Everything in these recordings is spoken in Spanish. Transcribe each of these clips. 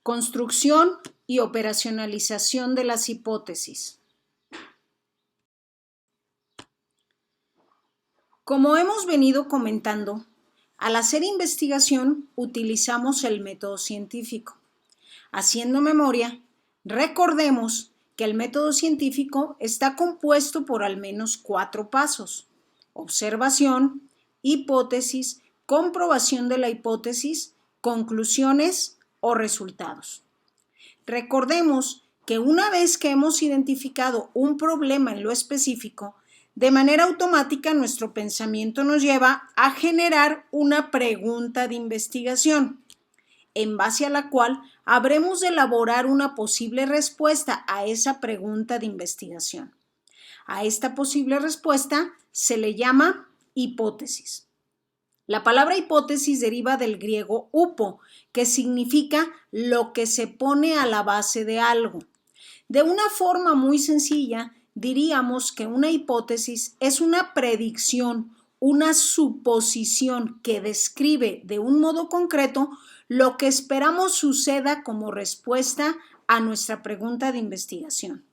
Construcción y operacionalización de las hipótesis. Como hemos venido comentando, al hacer investigación utilizamos el método científico. Haciendo memoria, recordemos que el método científico está compuesto por al menos 4 pasos: observación, hipótesis, comprobación de la hipótesis, conclusiones o resultados. Recordemos que una vez que hemos identificado un problema en lo específico, de manera automática nuestro pensamiento nos lleva a generar una pregunta de investigación, en base a la cual habremos de elaborar una posible respuesta a esa pregunta de investigación. A esta posible respuesta se le llama hipótesis. La palabra hipótesis deriva del griego hupo, que significa lo que se pone a la base de algo. De una forma muy sencilla, diríamos que una hipótesis es una predicción, una suposición que describe de un modo concreto lo que esperamos suceda como respuesta a nuestra pregunta de investigación.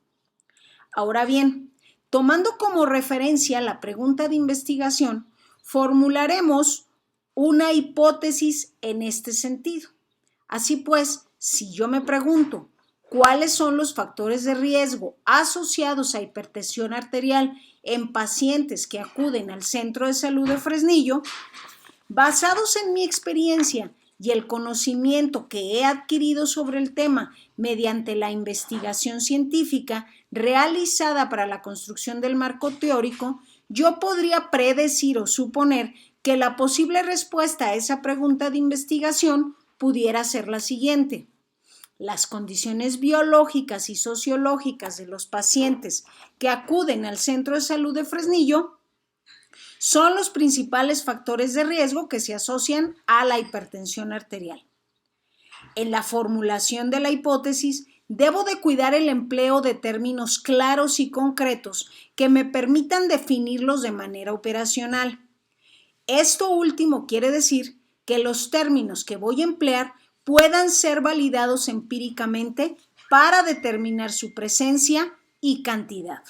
Ahora bien, tomando como referencia la pregunta de investigación, formularemos una hipótesis en este sentido. Así pues, si yo me pregunto ¿cuáles son los factores de riesgo asociados a hipertensión arterial en pacientes que acuden al Centro de Salud de Fresnillo? Basados en mi experiencia y el conocimiento que he adquirido sobre el tema mediante la investigación científica realizada para la construcción del marco teórico, yo podría predecir o suponer que la posible respuesta a esa pregunta de investigación pudiera ser la siguiente: las condiciones biológicas y sociológicas de los pacientes que acuden al Centro de Salud de Fresnillo son los principales factores de riesgo que se asocian a la hipertensión arterial. En la formulación de la hipótesis, debo de cuidar el empleo de términos claros y concretos que me permitan definirlos de manera operacional. Esto último quiere decir que los términos que voy a emplear puedan ser validados empíricamente para determinar su presencia y cantidad.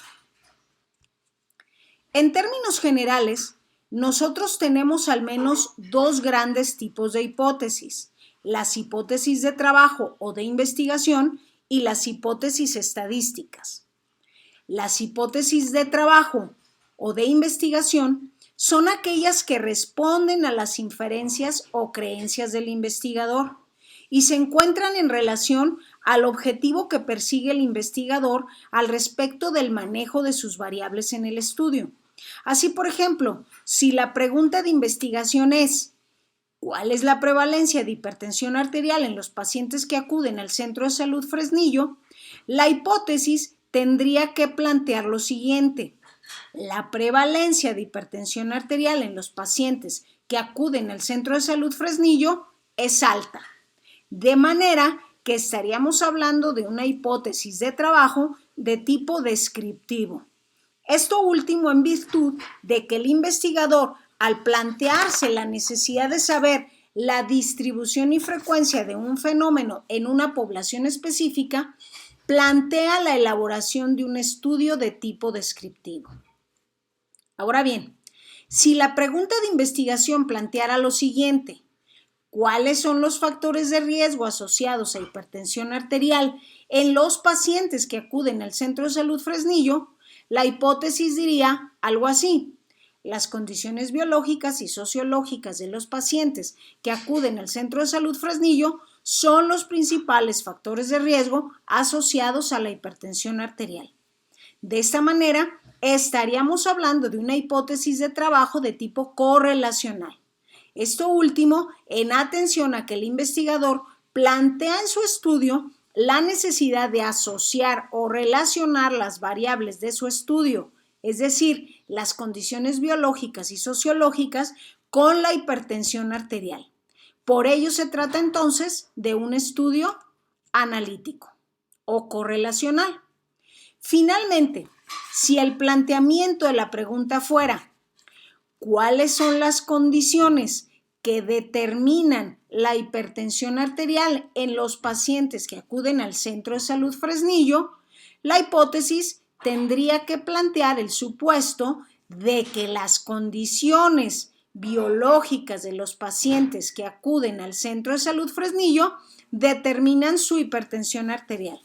En términos generales, nosotros tenemos al menos 2 grandes tipos de hipótesis: las hipótesis de trabajo o de investigación y las hipótesis estadísticas. Las hipótesis de trabajo o de investigación son aquellas que responden a las inferencias o creencias del investigador y se encuentran en relación al objetivo que persigue el investigador al respecto del manejo de sus variables en el estudio. Así, por ejemplo, si la pregunta de investigación es ¿cuál es la prevalencia de hipertensión arterial en los pacientes que acuden al Centro de Salud Fresnillo?, la hipótesis tendría que plantear lo siguiente: la prevalencia de hipertensión arterial en los pacientes que acuden al Centro de Salud Fresnillo es alta, de manera que estaríamos hablando de una hipótesis de trabajo de tipo descriptivo. Esto último en virtud de que el investigador, al plantearse la necesidad de saber la distribución y frecuencia de un fenómeno en una población específica, plantea la elaboración de un estudio de tipo descriptivo. Ahora bien, si la pregunta de investigación planteara lo siguiente: ¿cuáles son los factores de riesgo asociados a hipertensión arterial en los pacientes que acuden al Centro de Salud Fresnillo?, la hipótesis diría algo así: las condiciones biológicas y sociológicas de los pacientes que acuden al Centro de Salud Fresnillo son los principales factores de riesgo asociados a la hipertensión arterial. De esta manera, estaríamos hablando de una hipótesis de trabajo de tipo correlacional. Esto último en atención a que el investigador plantea en su estudio la necesidad de asociar o relacionar las variables de su estudio, es decir, las condiciones biológicas y sociológicas, con la hipertensión arterial. Por ello se trata entonces de un estudio analítico o correlacional. Finalmente, si el planteamiento de la pregunta fuera ¿cuáles son las condiciones que determinan la hipertensión arterial en los pacientes que acuden al Centro de Salud Fresnillo, la hipótesis tendría que plantear el supuesto de que las condiciones biológicas de los pacientes que acuden al Centro de Salud Fresnillo determinan su hipertensión arterial.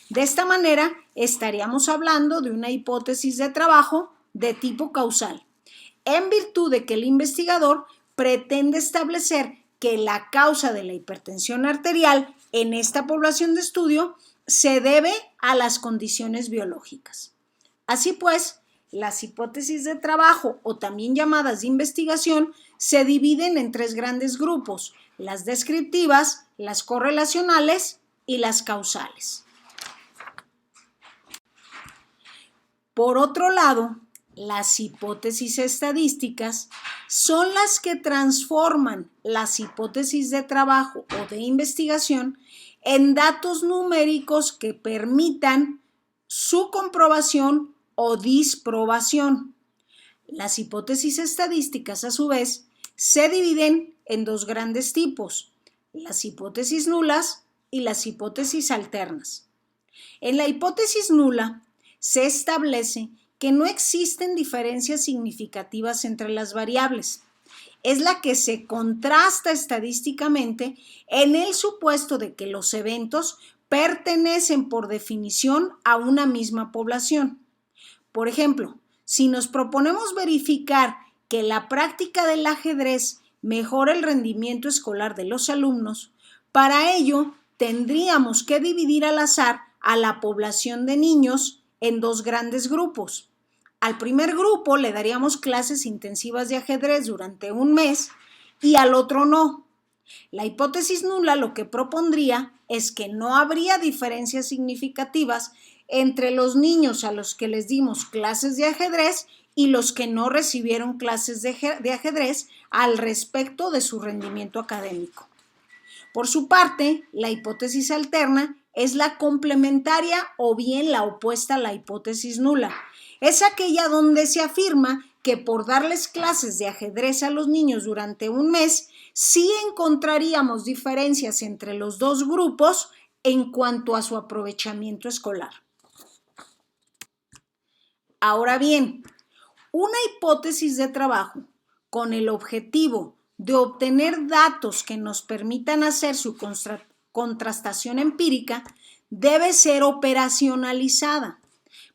De esta manera, estaríamos hablando de una hipótesis de trabajo de tipo causal, en virtud de que el investigador pretende establecer que la causa de la hipertensión arterial en esta población de estudio se debe a las condiciones biológicas. Así pues, las hipótesis de trabajo, o también llamadas de investigación, se dividen en tres grandes grupos: las descriptivas, las correlacionales y las causales. Por otro lado, las hipótesis estadísticas son las que transforman las hipótesis de trabajo o de investigación en datos numéricos que permitan su comprobación o disprobación. Las hipótesis estadísticas, a su vez, se dividen en dos grandes tipos: las hipótesis nulas y las hipótesis alternas. En la hipótesis nula se establece que no existen diferencias significativas entre las variables. Es la que se contrasta estadísticamente en el supuesto de que los eventos pertenecen por definición a una misma población. Por ejemplo, si nos proponemos verificar que la práctica del ajedrez mejora el rendimiento escolar de los alumnos, para ello tendríamos que dividir al azar a la población de niños en dos grandes grupos. Al primer grupo le daríamos clases intensivas de ajedrez durante un mes y al otro no. La hipótesis nula lo que propondría es que no habría diferencias significativas entre los niños a los que les dimos clases de ajedrez y los que no recibieron clases de ajedrez al respecto de su rendimiento académico. Por su parte, la hipótesis alterna es la complementaria o bien la opuesta a la hipótesis nula. Es aquella donde se afirma que por darles clases de ajedrez a los niños durante un mes, sí encontraríamos diferencias entre los dos grupos en cuanto a su aprovechamiento escolar. Ahora bien, una hipótesis de trabajo con el objetivo de obtener datos que nos permitan hacer su contrastación empírica debe ser operacionalizada.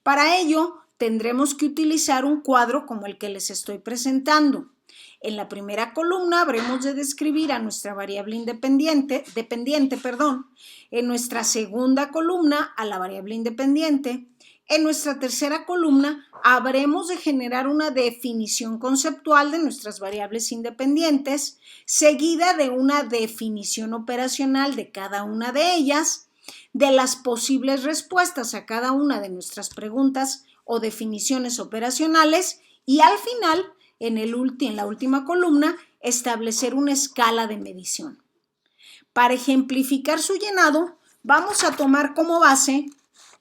Para ello, tendremos que utilizar un cuadro como el que les estoy presentando. En la primera columna habremos de describir a nuestra variable dependiente. En nuestra segunda columna a la variable independiente. En nuestra tercera columna habremos de generar una definición conceptual de nuestras variables independientes, seguida de una definición operacional de cada una de ellas, de las posibles respuestas a cada una de nuestras preguntas o definiciones operacionales, y al final, en la última columna, establecer una escala de medición. Para ejemplificar su llenado, vamos a tomar como base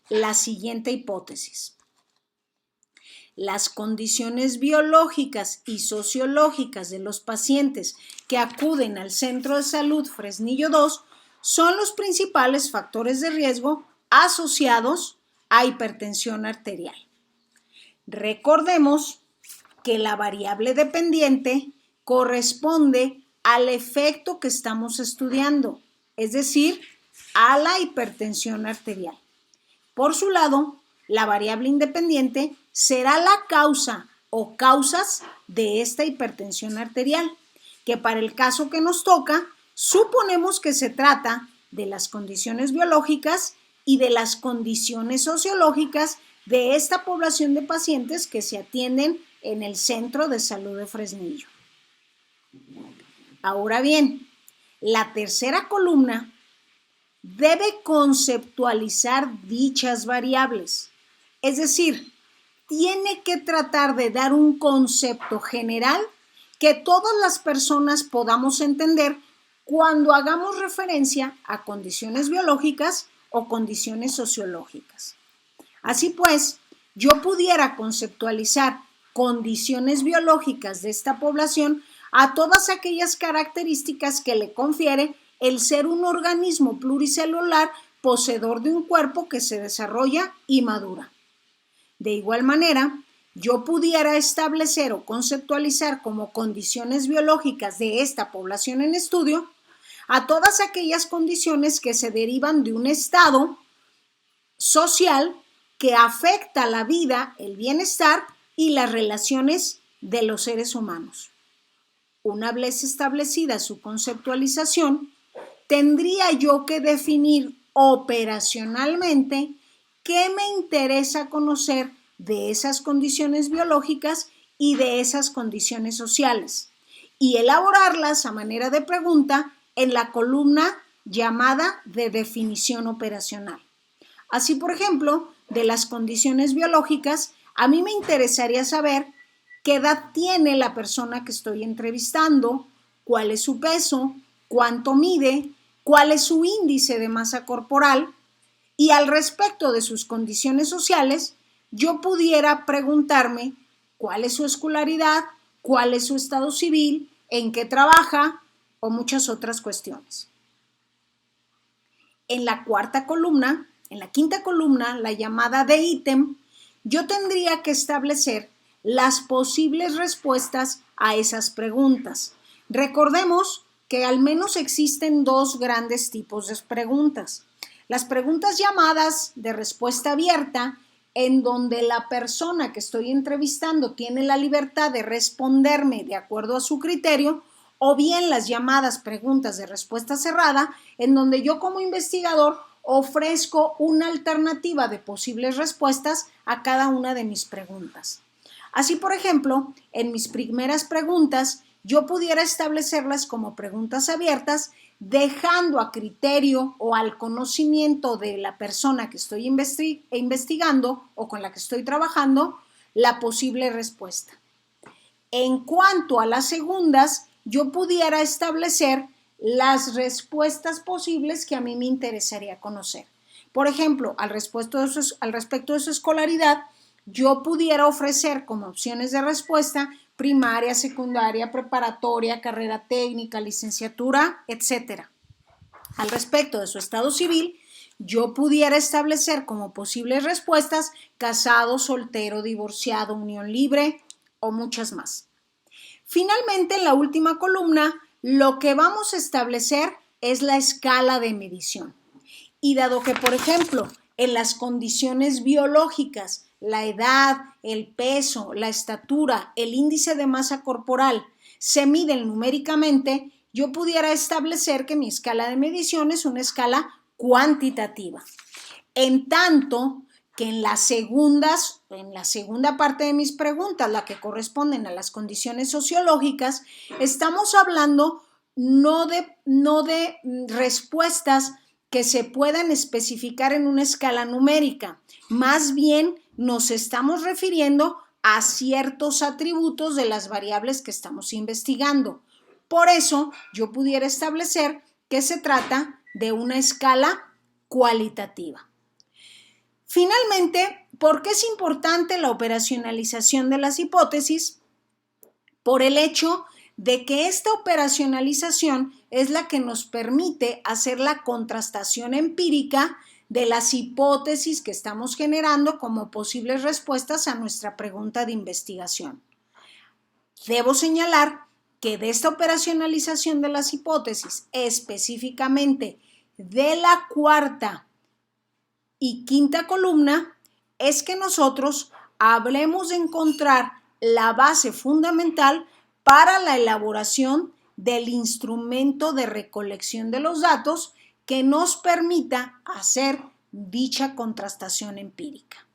la siguiente hipótesis. Las condiciones biológicas y sociológicas de los pacientes que acuden al Centro de Salud Fresnillo II son los principales factores de riesgo asociados a hipertensión arterial. Recordemos que la variable dependiente corresponde al efecto que estamos estudiando, es decir, a la hipertensión arterial. Por su lado, la variable independiente será la causa o causas de esta hipertensión arterial, que para el caso que nos toca, suponemos que se trata de las condiciones biológicas y de las condiciones sociológicas de esta población de pacientes que se atienden en el Centro de Salud de Fresnillo. Ahora bien, la tercera columna debe conceptualizar dichas variables, es decir, tiene que tratar de dar un concepto general que todas las personas podamos entender cuando hagamos referencia a condiciones biológicas o condiciones sociológicas. Así pues, yo pudiera conceptualizar condiciones biológicas de esta población a todas aquellas características que le confiere el ser un organismo pluricelular poseedor de un cuerpo que se desarrolla y madura. De igual manera, yo pudiera establecer o conceptualizar como condiciones biológicas de esta población en estudio a todas aquellas condiciones que se derivan de un estado social que afecta la vida, el bienestar y las relaciones de los seres humanos. Una vez establecida su conceptualización, tendría yo que definir operacionalmente qué me interesa conocer de esas condiciones biológicas y de esas condiciones sociales y elaborarlas a manera de pregunta en la columna llamada de definición operacional. Así, por ejemplo, de las condiciones biológicas, a mí me interesaría saber qué edad tiene la persona que estoy entrevistando, cuál es su peso, cuánto mide, cuál es su índice de masa corporal, y al respecto de sus condiciones sociales, yo pudiera preguntarme cuál es su escolaridad, cuál es su estado civil, en qué trabaja o muchas otras cuestiones. En la quinta columna, la llamada de ítem, yo tendría que establecer las posibles respuestas a esas preguntas. Recordemos que al menos existen dos grandes tipos de preguntas. Las preguntas llamadas de respuesta abierta, en donde la persona que estoy entrevistando tiene la libertad de responderme de acuerdo a su criterio, o bien las llamadas preguntas de respuesta cerrada, en donde yo como investigador ofrezco una alternativa de posibles respuestas a cada una de mis preguntas. Así, por ejemplo, en mis primeras preguntas, yo pudiera establecerlas como preguntas abiertas, dejando a criterio o al conocimiento de la persona que estoy investigando o con la que estoy trabajando la posible respuesta. En cuanto a las segundas, yo pudiera establecer las respuestas posibles que a mí me interesaría conocer. Por ejemplo, al respecto de su escolaridad, yo pudiera ofrecer como opciones de respuesta primaria, secundaria, preparatoria, carrera técnica, licenciatura, etc. Al respecto de su estado civil, yo pudiera establecer como posibles respuestas casado, soltero, divorciado, unión libre o muchas más. Finalmente, en la última columna, lo que vamos a establecer es la escala de medición. Y dado que, por ejemplo, en las condiciones biológicas, la edad, el peso, la estatura, el índice de masa corporal se miden numéricamente, yo pudiera establecer que mi escala de medición es una escala cuantitativa. En tanto que en la segunda parte de mis preguntas, la que corresponden a las condiciones sociológicas, estamos hablando no de respuestas que se puedan especificar en una escala numérica, más bien nos estamos refiriendo a ciertos atributos de las variables que estamos investigando. Por eso, yo pudiera establecer que se trata de una escala cualitativa. Finalmente, ¿por qué es importante la operacionalización de las hipótesis? Por el hecho de que esta operacionalización es la que nos permite hacer la contrastación empírica de las hipótesis que estamos generando como posibles respuestas a nuestra pregunta de investigación. Debo señalar que de esta operacionalización de las hipótesis, específicamente de la cuarta y quinta columna, es que nosotros habremos de encontrar la base fundamental para la elaboración del instrumento de recolección de los datos que nos permita hacer dicha contrastación empírica.